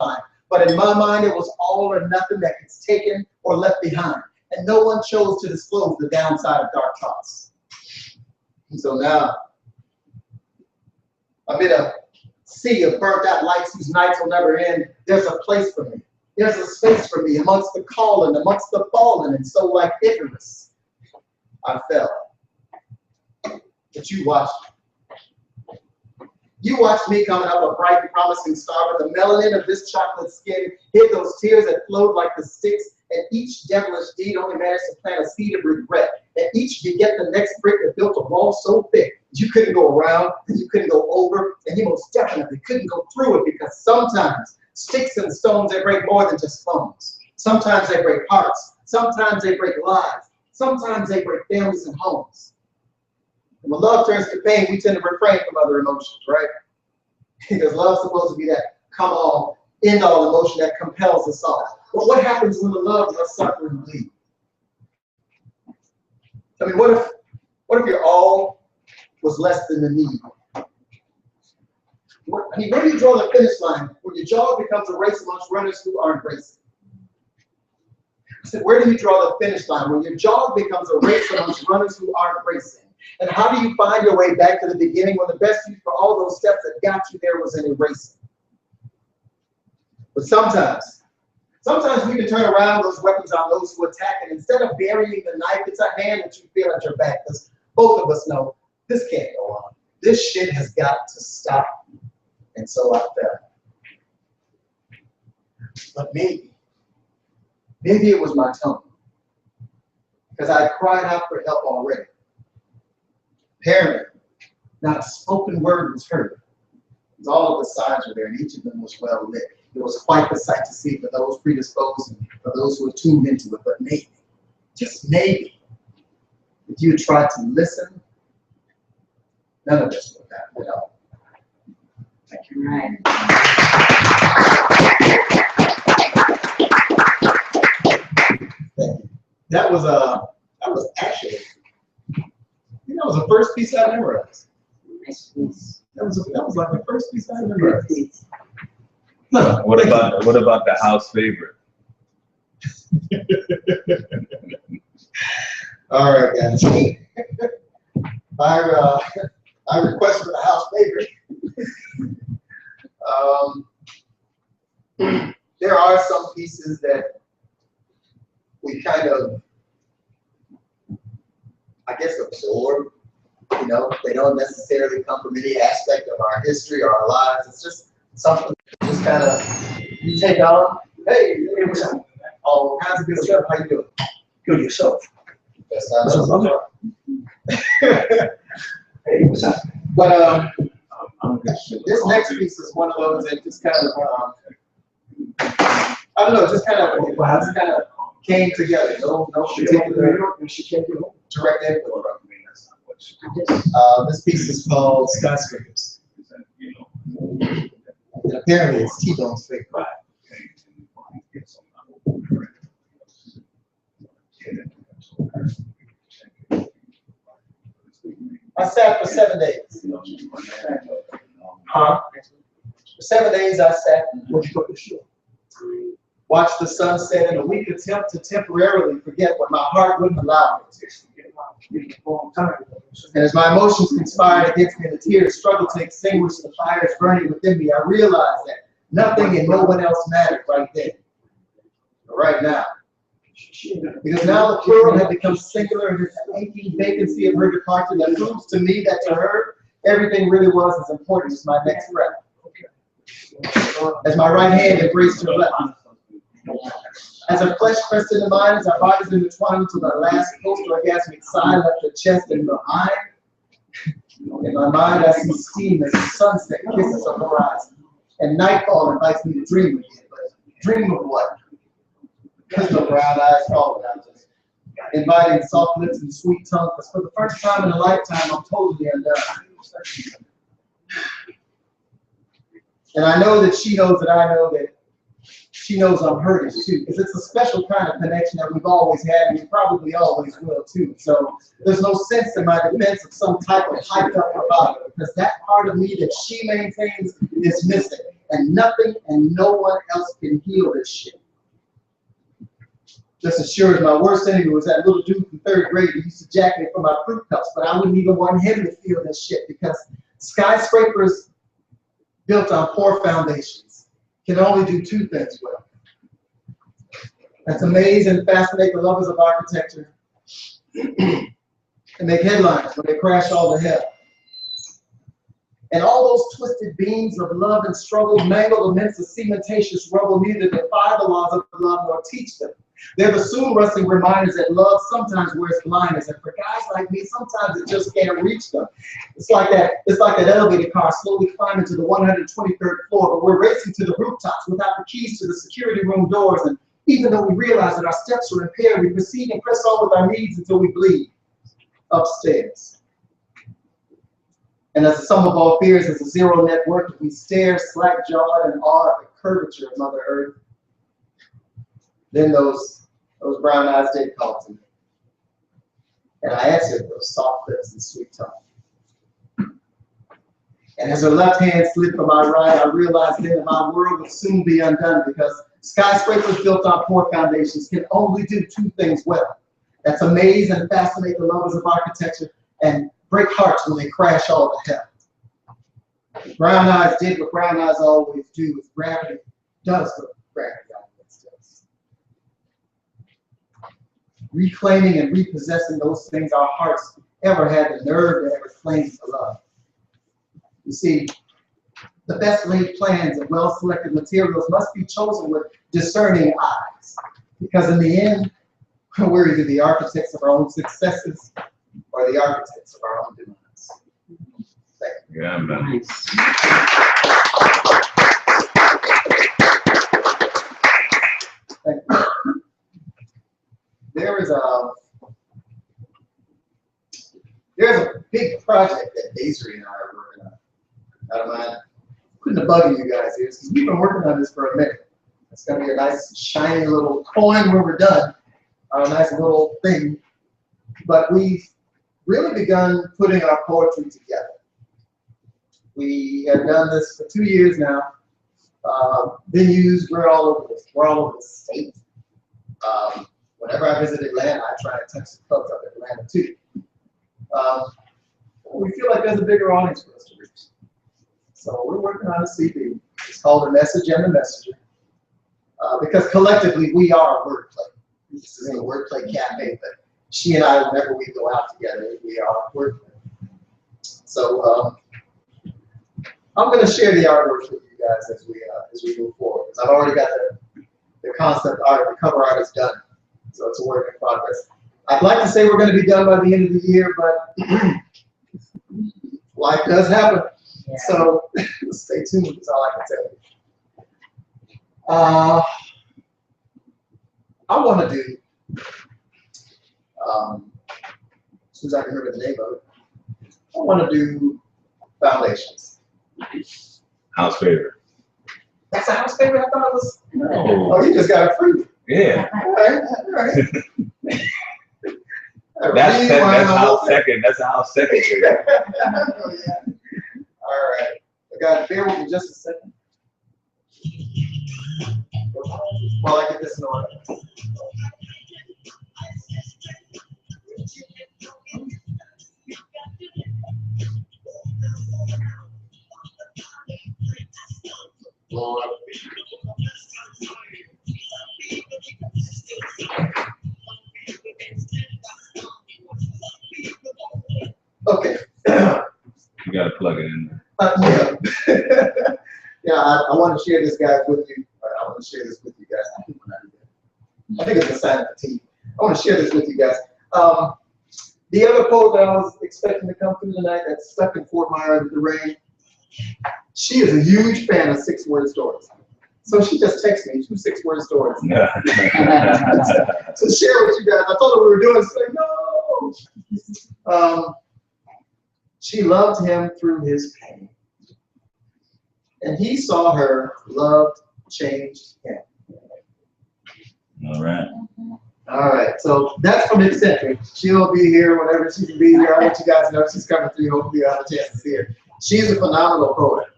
mind. But in my mind, it was all or nothing that gets taken or left behind. And no one chose to disclose the downside of dark thoughts. And so now, amid a sea of burnt out lights whose nights will never end, there's a place for me. There's a space for me amongst the calling, amongst the fallen. And so like Icarus, I fell. But you watched me. You watched me coming up a bright and promising star, but the melanin of this chocolate skin hid those tears that flowed like the sticks, and each devilish deed only managed to plant a seed of regret. And each beget the next brick that built a wall so thick you couldn't go around, and you couldn't go over, and you most definitely couldn't go through it, because sometimes sticks and stones, they break more than just bones. Sometimes they break hearts. Sometimes they break lives. Sometimes they break families and homes. And when love turns to pain, we tend to refrain from other emotions, right? Because love's supposed to be that come-all, end-all emotion that compels us all. But what happens when the love of suffering bleed? I mean, what if your all was less than the need? I mean, where do you draw the finish line when your jog becomes a race amongst runners who aren't racing? I said, where do you draw the finish line when your jog becomes a race amongst runners who aren't racing? And how do you find your way back to the beginning when the best use for all those steps that got you there was in erasing? But sometimes we can turn around those weapons on those who attack, and instead of burying the knife, it's a hand that you feel at your back, because both of us know this can't go on. This shit has got to stop. And so I fell. But maybe it was my tongue, because I cried out for help already. Apparently, not a spoken word was heard. All of the signs were there, and each of them was well lit. It was quite the sight to see for those predisposed and for those who were tuned into it. But maybe, just maybe, if you tried to listen, none of this would happen at all. Thank you. Right. That was actually, that was the first piece I memorized. Nice piece. That was like the first piece I memorized. What about the house favorite? All right, guys. I request for the house favorite. There are some pieces that we kind of, I guess, absorb. You know, they don't necessarily come from any aspect of our history or our lives. It's just something that just kind of you take on. Hey, what's up? All kinds of good stuff. How you doing? Good yourself. That's not Hey, what's up? But this next piece is one of those that just kind of I don't know, just kind of came together. No particular direct input. This piece is called Skyscrapers. And apparently it's T-Bone's favorite. I sat for 7 days. For 7 days I sat and watched the sun set in a weak attempt to temporarily forget what my heart wouldn't allow me to. And as my emotions conspired against me and the tears struggled to extinguish the fires burning within me, I realized that nothing and no one else mattered right then, right now. Because now the plural had become singular, and this aching vacancy of her departure that proves to me that to her, everything really was as important as my next breath. As my right hand embraced her left. As her flesh pressed into mine, as our bodies intertwined until the last post-orgasmic sigh left her chest and behind. In my mind, I see steam as the sunset kisses the horizon, and nightfall invites me to dream again. But dream of what? Because no brown eyes call it out, just inviting soft lips and sweet tongue. Because for the first time in a lifetime, I'm totally undone. And I know that she knows that I know that she knows I'm hurting too, because it's a special kind of connection that we've always had, and we probably always will too. So there's no sense in my defense of some type of hyped up bravado, because that part of me that she maintains is missing. and nothing and no one else can heal this shit. Just as sure as my worst enemy was that little dude from 3rd grade who used to jack me for my fruit cups, but I wouldn't even want him to feel this shit because skyscrapers built on poor foundations can only do 2 things well. That's amaze and fascinate the lovers of architecture and make headlines when they crash all to hell. And all those twisted beams of love and struggle mangled amidst the cementatious rubble neither defy the laws of love nor teach them. They're the soon rusting reminders that love sometimes wears blinders, and for guys like me, sometimes it just can't reach them. It's like that elevator car slowly climbing to the 123rd floor, but we're racing to the rooftops without the keys to the security room doors, and even though we realize that our steps are impaired, we proceed and press on with our needs until we bleed upstairs. And as the sum of all fears is a zero net work, we stare slack-jawed and awe at the curvature of Mother Earth. Then those brown eyes did call to me. And I answered those soft lips and sweet tongue. And as her left hand slid from my right, I realized then that my world would soon be undone because skyscrapers built on poor foundations can only do 2 things well. That's amaze and fascinate the lovers of architecture and break hearts when they crash all to hell. Brown eyes did what brown eyes always do. If gravity does what gravity always does. Reclaiming and repossessing those things our hearts ever had the nerve to ever claim to love. You see, the best laid plans and well-selected materials must be chosen with discerning eyes. Because in the end, we're either the architects of our own successes or the architects of our own demise. Thank you. Yeah, man. Nice. Thank you. There's a big project that Daisy and I are working on. I don't mind putting a bug in you guys here, because we've been working on this for a minute. It's going to be a nice, shiny little coin when we're done, a nice little thing. But we've really begun putting our poetry together. We have done this for 2 years now. Venues, we're all over the state. Whenever I visit Atlanta, I try to touch the folks up in Atlanta too. We feel like there's a bigger audience for us to reach. So we're working on a CD. It's called The Message and the Messenger. Because collectively we are WordPlay. This is a WordPlay Cafe, but she and I, whenever we go out together, we are WordPlay. So I'm going to share the artwork with you guys as we move forward. Because I've already got the concept art, the cover art is done. So it's a work in progress. I'd like to say we're going to be done by the end of the year, but life does happen. Yeah. So stay tuned, is all I can tell you. I want to do, as soon as I can remember the name of it, I want to do foundations. House favorite. That's a house favorite? I thought it was. No. Oh, you just got it free. Yeah. All right. All right. That's house second. That's a house second. Oh, yeah. All right. I got bear with me just a second. While I get this in order. Lord. Okay. You gotta plug it in there. Yeah. Yeah, I want to share this guy with you. I want to share this with you guys. I think it's a sign of the team. I want to share this with you guys. The other poet that I was expecting to come through tonight that's stuck in Fort Myers with the rain, she is a huge fan of 6-word stories. So she just texted me 2 6-word stories to share with you guys. I told her we were doing this. Like, no. She loved him through his pain. And he saw her, loved, changed him. All right. All right, so that's from Eccentric. She'll be here whenever she can be here. I'll let you guys know she's coming through. Hopefully you'll have a chance to see her. She's a phenomenal poet.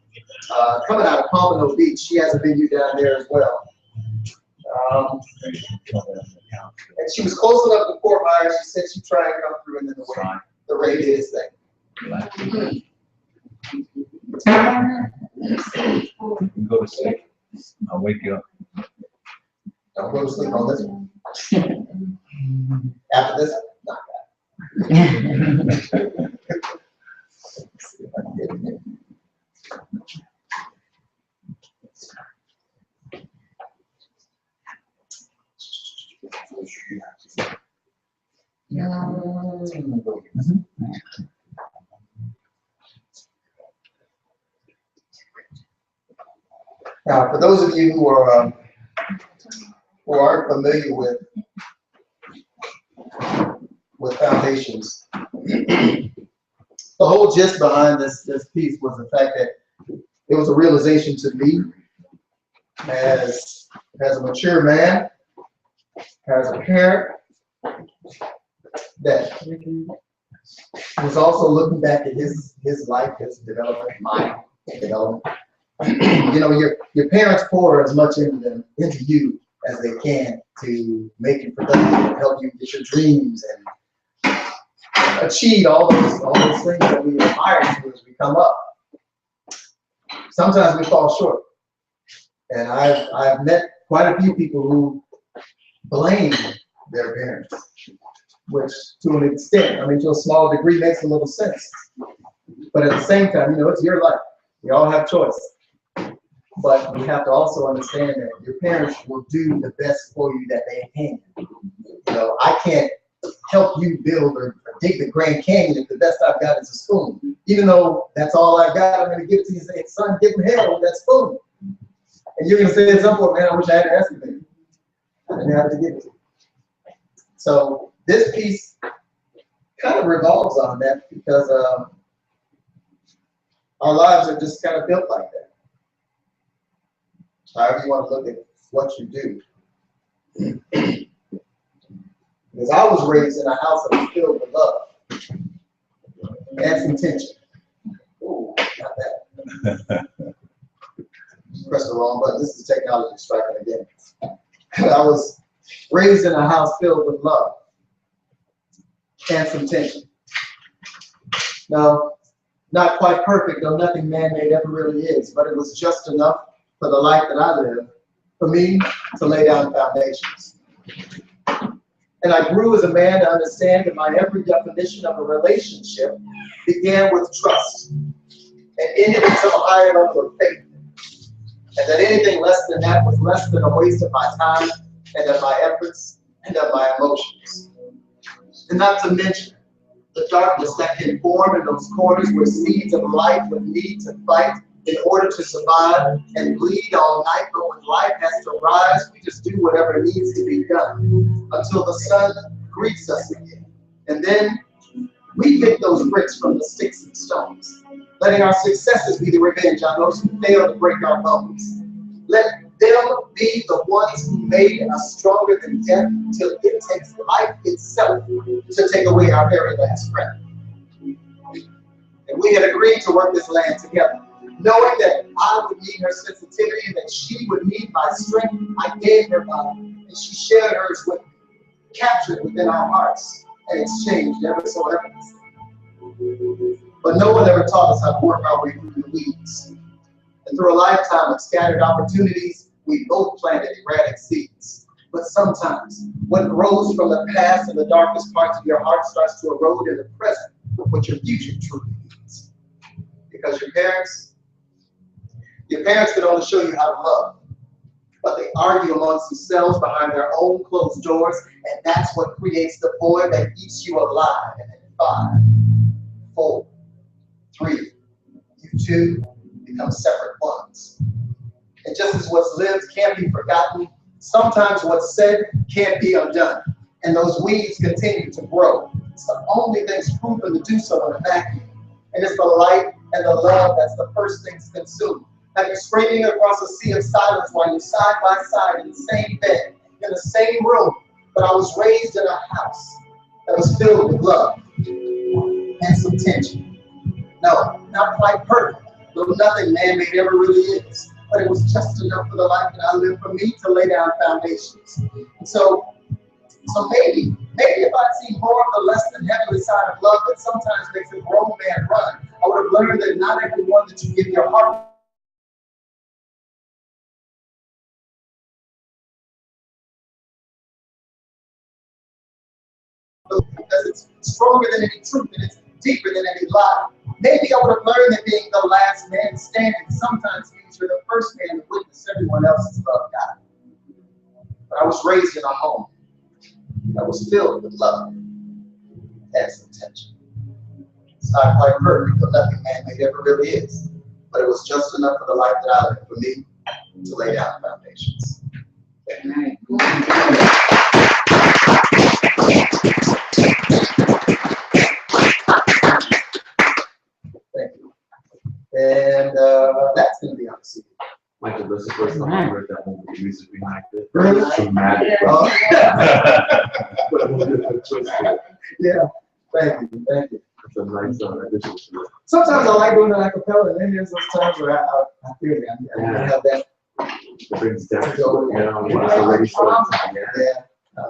coming out of Pompano Beach. She has a venue down there as well. And she was close enough to Fort Myers. She said she'd try and come through, and then the rain did its thing. Go to sleep. I'll wake you up. Don't go to sleep on this one. After this, not that. Let's see if I can get it here. Now, for those of you who aren't familiar with foundations, the whole gist behind this piece was the fact that it was a realization to me as a mature man, as a parent, that was also looking back at his life, his development, my development. You know, your parents pour as much into you as they can to make you productive and help you get your dreams and achieve all those things that we aspire to as we come up. Sometimes we fall short, and I've met quite a few people who blame their parents, which to an extent, I mean, to a small degree, makes a little sense. But at the same time, you know, it's your life. We all have choice. But we have to also understand that your parents will do the best for you that they can. You know, I can't help you build or dig the Grand Canyon if the best I've got is a spoon. Even though that's all I've got, I'm going to give it to you and say, son, give him hell with that spoon. And you're going to say at some point, man, I wish I had asked you. I didn't have to give it to you. So this piece kind of revolves on that because our lives are just kind of built like that. However you want to look at what you do. Because I was raised in a house that was filled with love and some tension. Ooh, not that. Press the wrong button. This is technology striking again. I was raised in a house filled with love and some tension. Now, not quite perfect, though nothing man-made ever really is, but it was just enough for the life that I live, for me to lay down foundations. And I grew as a man to understand that my every definition of a relationship began with trust and ended in some higher level of faith. And that anything less than that was less than a waste of my time and of my efforts and of my emotions. And not to mention the darkness that can form in those corners where seeds of life would need to fight in order to survive and bleed all night, but when life has to rise, we just do whatever needs to be done until the sun greets us again. And then we pick those bricks from the sticks and stones, letting our successes be the revenge on those who fail to break our bones. Let them be the ones who made us stronger than death till it takes life itself to take away our very last breath. And we had agreed to work this land together. Knowing that I would need her sensitivity and that she would need my strength, I gave her mine, and she shared hers with me, captured within our hearts, and exchanged ever so effortlessly. But no one ever taught us how to work our way through the weeds. And through a lifetime of scattered opportunities, we both planted erratic seeds. But sometimes, what grows from the past and the darkest parts of your heart starts to erode in the present what your future truly needs. Because your parents could only show you how to love, but they argue amongst themselves behind their own closed doors, and that's what creates the void that eats you alive. And in 5, 4, 3, you two become separate ones. And just as what's lived can't be forgotten, sometimes what's said can't be undone, and those weeds continue to grow. It's the only thing's proven to do so in a vacuum, and it's the light and the love that's the first thing to consume. Like you're screaming across a sea of silence while you're side by side in the same bed, in the same room. But I was raised in a house that was filled with love and some tension. No, not quite perfect, though nothing man-made ever really is. But it was just enough for the life that I lived for me to lay down foundations. And so maybe if I'd seen more of the less than heavenly side of love that sometimes makes a grown man run, I would have learned that not everyone that you give your heart because it's stronger than any truth and it's deeper than any lie. Maybe I would have learned that being the last man standing sometimes means you're the first man to witness everyone else's love God. But I was raised in a home that was filled with love and some tension. It's not quite perfect, but nothing man-made ever really is. But it was just enough for the life that I lived for me to lay down foundations. Amen. Thank you. And that's going to be on the CD. Michael, this is the first time I heard that one with the music behind it. Really? Some magic. Yeah. Thank you. Thank you. That's a nice addition to it. Sometimes I like doing the acapella, and then there's those times where I feel it. I have that. It brings down, when it's already started. Yeah.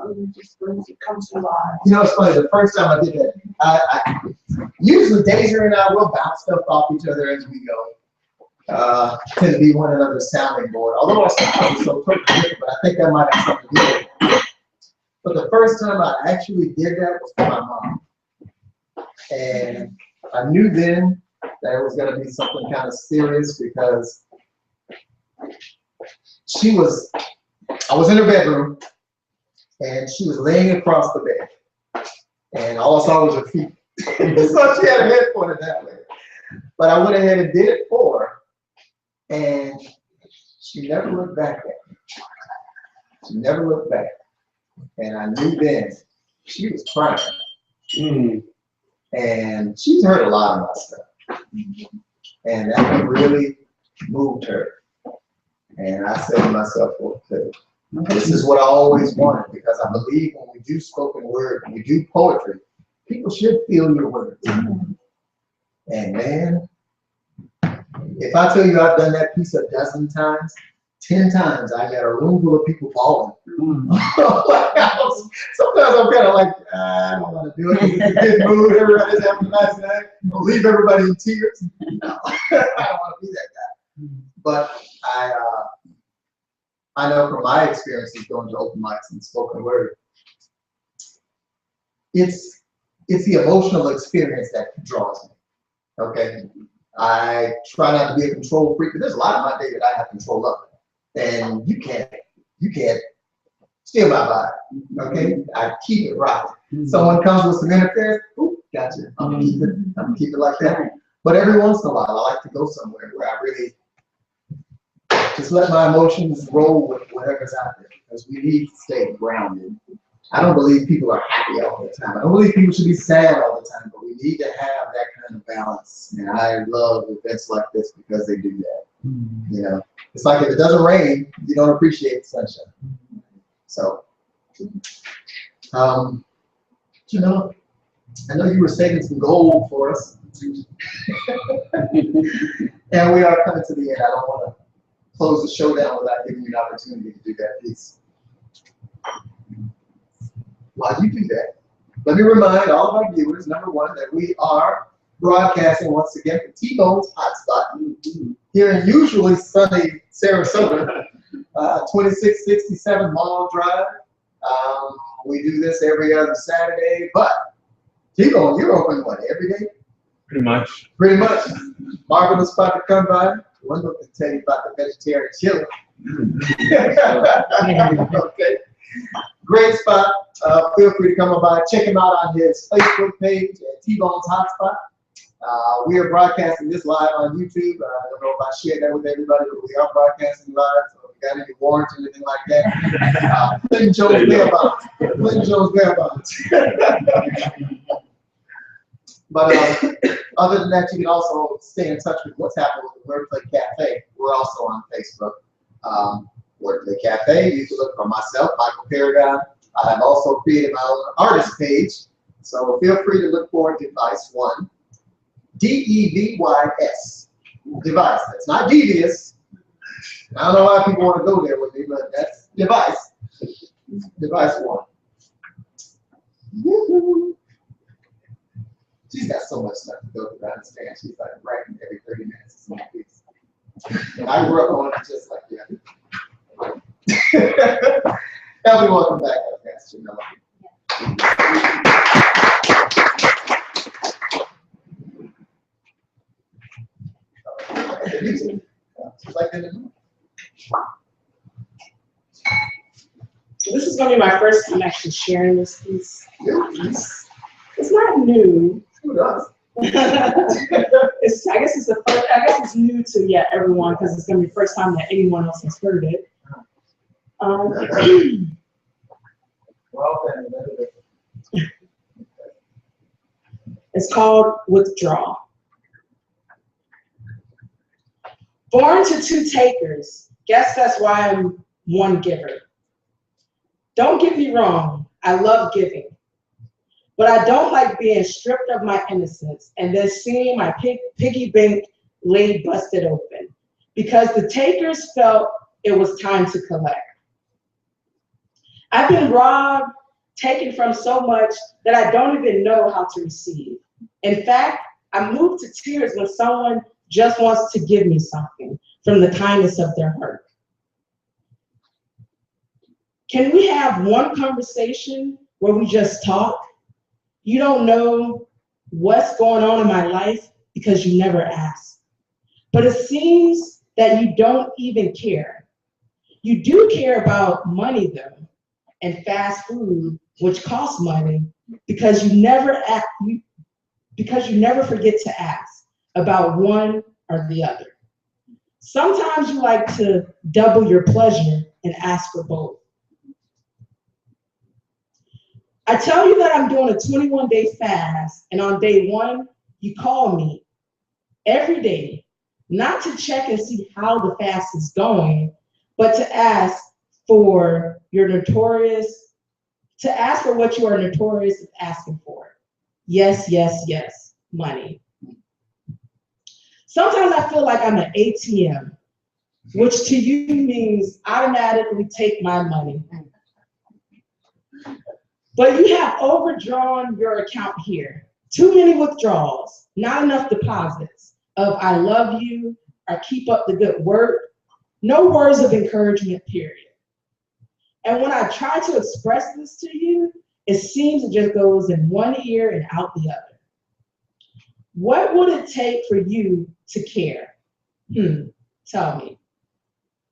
It just brings it comes to life. You know, it's funny. The first time I did that, I usually Daisy and I will bounce stuff off each other as we go. Tend to be one another's sounding board. Although I sometimes so perfect, but I think that might have something to do with it. But the first time I actually did that was for my mom. And I knew then that it was going to be something kind of serious because I was in her bedroom and she was laying across the bed. And all I saw was her feet. So she had her head pointed that way. But I went ahead and did it for her. And she never looked back at me. She never looked back. And I knew then she was crying. And she's heard a lot of my stuff. And that really moved her. And I said to myself, okay, this is what I always wanted, because I believe when we do spoken word, when we do poetry, people should feel your words. And man, if I tell you I've done that piece a dozen times, 10 times I got a room full of people bawling. Sometimes I'm kind of like, I don't want to do it. It's a good mood. Everybody's having a nice night. I'll leave everybody in tears. No, I don't want to be that guy. But I know from my experiences going to open mics and spoken word, it's the emotional experience that draws me. Okay, I try not to be a control freak, but there's a lot of my day that I have control of. And you can't steal my vibe, okay? I keep it right. Someone comes with some interference, ooh, gotcha. I'm gonna keep it like that. But every once in a while, I like to go somewhere where I really just let my emotions roll with whatever's out there, because we need to stay grounded. I don't believe people are happy all the time. I don't believe people should be sad all the time, but we need to have that kind of balance. And I love events like this because they do that. You know, it's like if it doesn't rain, you don't appreciate the sunshine. So, you know, I know you were saving some gold for us. And we are coming to the end. I don't want to close the show down without giving you an opportunity to do that piece. While you do that, let me remind all of our viewers, number one, that we are broadcasting once again from T-Bone's Hotspot here in usually sunny Sarasota, 2667 Mall Drive. We do this every other Saturday, but T-Bone, you're open what, every day? Pretty much. Pretty much. Marvelous spot to come by. Wendell can tell you about the vegetarian chili. Okay. Great spot. Feel free to come by. Check him out on his Facebook page at T-Bone's Hotspot. We are broadcasting this live on YouTube. I don't know if I shared that with everybody, but we are broadcasting live. So if you got any warrants or anything like that, Clinton Jones bail bonds. Clinton Jones bail bonds. But other than that, you can also stay in touch with what's happening with the WordPlay Cafe. We're also on Facebook. WordPlay Cafe. You can look for myself, Michael Paragon. I have also created my own artist page. So feel free to look for Device One. DEVYS device. That's not devious. I don't know why people want to go there with me, but that's device. Device 1. She's got so much stuff to go through. I understand. She's like writing every 30 minutes. And I grew up on it just like that. Now we welcome back our guest, Janelle. So this is going to be my first time actually sharing this piece. It's not new. I guess it's new to everyone because it's going to be the first time that anyone else has heard it. It's called Withdraw. Born to 2 takers, guess that's why I'm 1 giver. Don't get me wrong, I love giving, but I don't like being stripped of my innocence and then seeing my piggy bank laid busted open because the takers felt it was time to collect. I've been robbed, taken from so much that I don't even know how to receive. In fact, I move to tears when someone just wants to give me something from the kindness of their heart. Can we have one conversation where we just talk? You don't know what's going on in my life because you never asked. But it seems that you don't even care. You do care about money though, and fast food, which costs money, because you never forget to ask about one or the other. Sometimes you like to double your pleasure and ask for both. I tell you that I'm doing a 21-day fast, and on day 1, you call me every day, not to check and see how the fast is going, but to ask for what you are notorious of asking for. Yes, yes, yes, money. Sometimes I feel like I'm an ATM, which to you means automatically take my money. But you have overdrawn your account here. Too many withdrawals, not enough deposits of I love you or keep up the good work. No words of encouragement, period. And when I try to express this to you, it seems it just goes in one ear and out the other. What would it take for you to care? Tell me.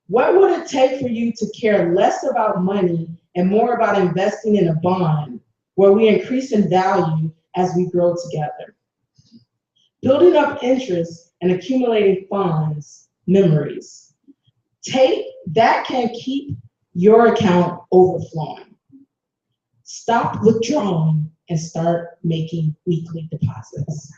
What would it take for you to care less about money and more about investing in a bond where we increase in value as we grow together? Building up interest and accumulating funds, memories. That can keep your account overflowing. Stop withdrawing and start making weekly deposits.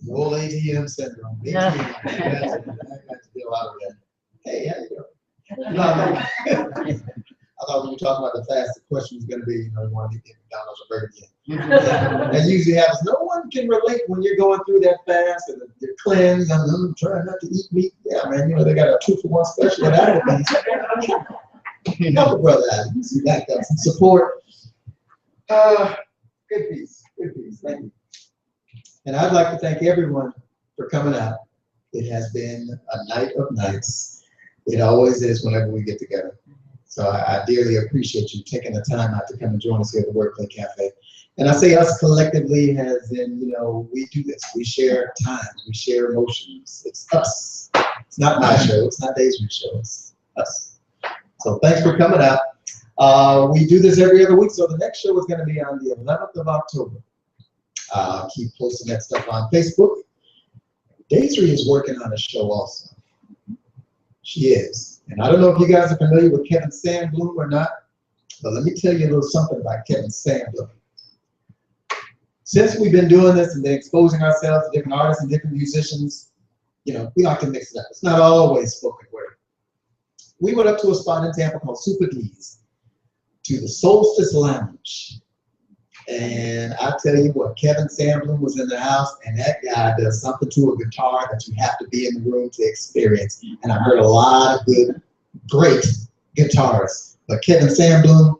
The old ATM syndrome. ATM. I got to deal out of that. Hey, how you doing? I thought when you were talking about the fast, the question was going to be, you want to get McDonald's or Burger King. That usually happens. No one can relate when you're going through that fast and you're cleansed. I'm trying not to eat meat. Yeah, man, they got a 2-for-1 special at Applebee's. Help a brother out. You see that, got some support. Good piece. Good piece. Thank you. And I'd like to thank everyone for coming out. It has been a night of nights. It always is whenever we get together. So I dearly appreciate you taking the time out to come and join us here at the WordPlay Cafe. And I say us collectively as in, we do this. We share times, we share emotions. It's us. It's not my show. It's not Daisy's show. It's us. So thanks for coming out. We do this every other week. So the next show is going to be on the 11th of October. Keep posting that stuff on Facebook. Daisy is working on a show also. She is. And I don't know if you guys are familiar with Kevin Sandbloom or not, but let me tell you a little something about Kevin Sandbloom. Since we've been doing this and been exposing ourselves to different artists and different musicians, we like to mix it up. It's not always spoken word. We went up to a spot in Tampa called Super D's. to the Solstice Lounge. And I tell you what, Kevin Sandblum was in the house, and that guy does something to a guitar that you have to be in the room to experience. And I heard a lot of good, great guitarists. But Kevin Sandblum,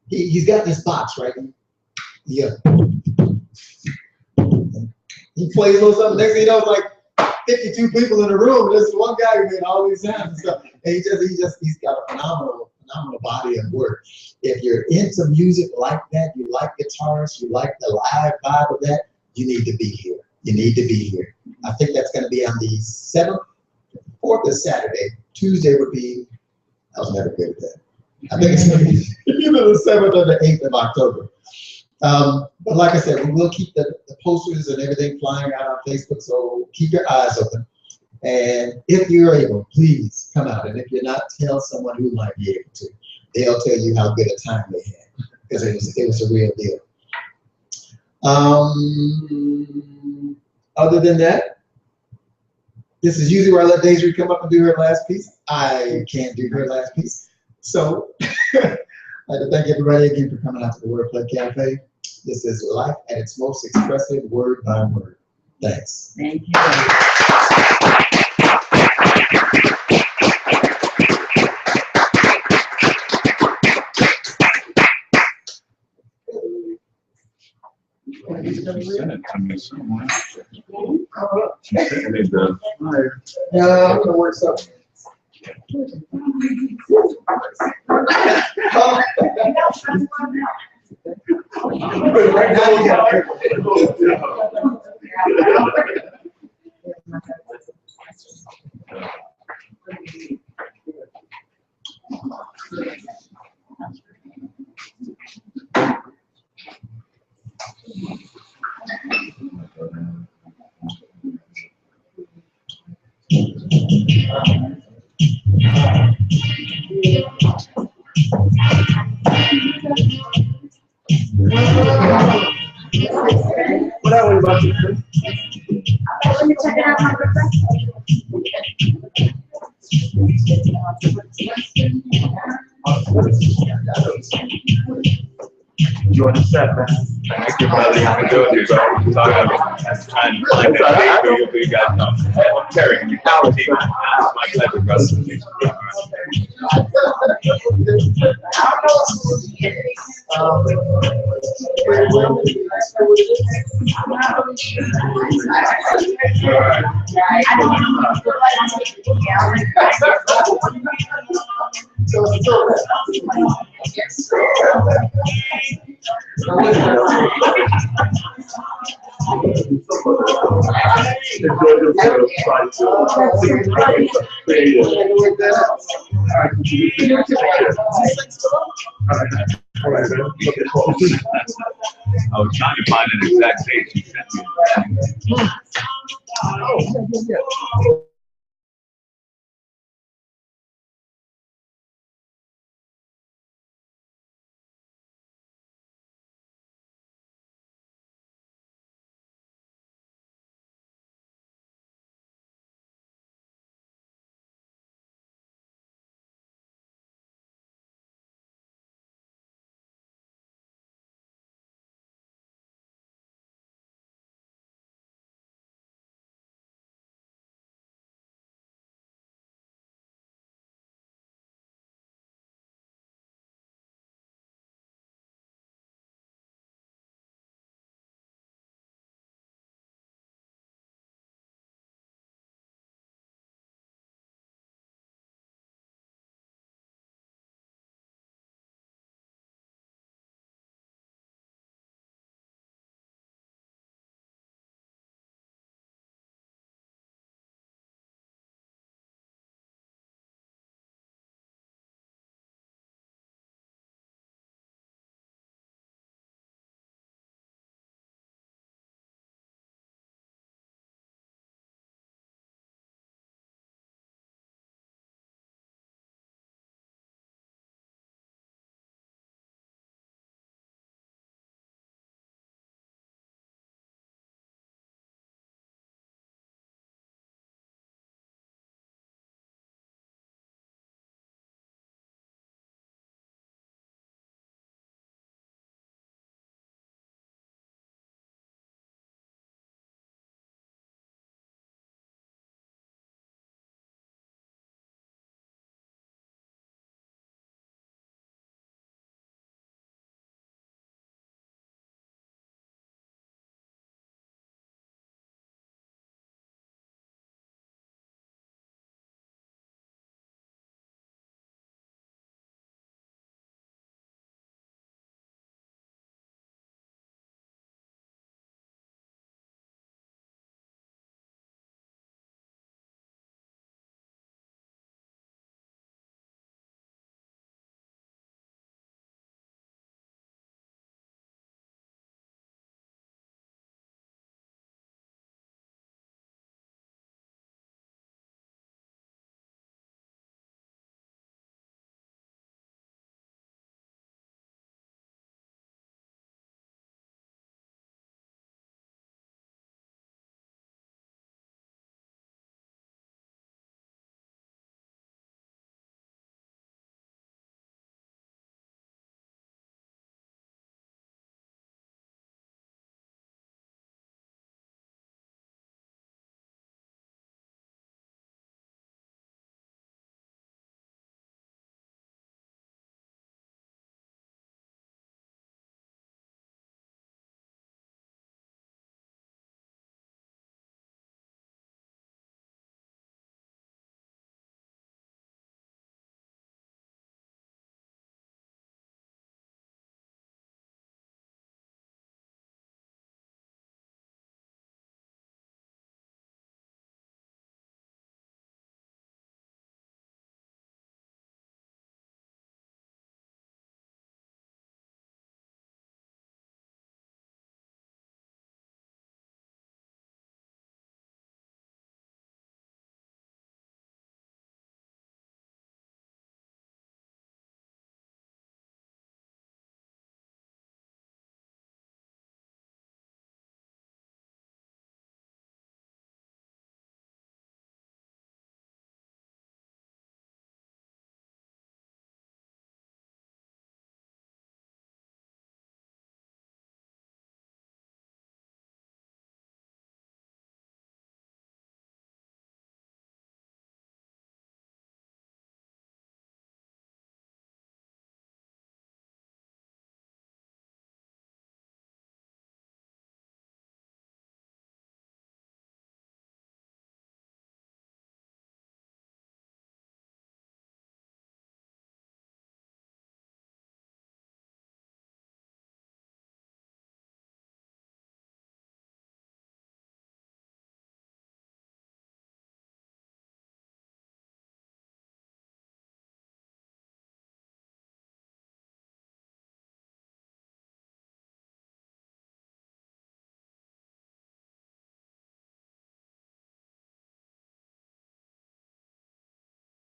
he's got this box, right? Yeah. He plays a little something. Next thing you know, it's like 52 people in the room. There's one guy who made all these sounds and stuff. And he's got a phenomenal body of work. If you're into music like that, you like guitars, you like the live vibe of that, you need to be here. You need to be here. I think that's going to be on the 7th, 4th is Saturday. Tuesday would be, I was never good at that. I think it's going to be either the 7th or the 8th of October. But like I said, we will keep the posters and everything flying out on Facebook, so keep your eyes open. And if you're able, please come out. And if you're not, tell someone who might be able to. They'll tell you how good a time they had, because it was a real deal. Other than that, this is usually where I let Desiree come up and do her last piece. I can't do her last piece. So I'd like to thank everybody again for coming out to the WordPlay Cafe. This is life at its most expressive, word by word. Thanks. Thank you. I'm gonna work something. Right now, you got what are we about to do? Let me check it out. You understand, man? Thank you, brother. You can do it, bro. Sorry, I'm trying to find it. You guys know. Terry, you have a team. It's my pleasure, brother. I was trying to find an exact date she sent me.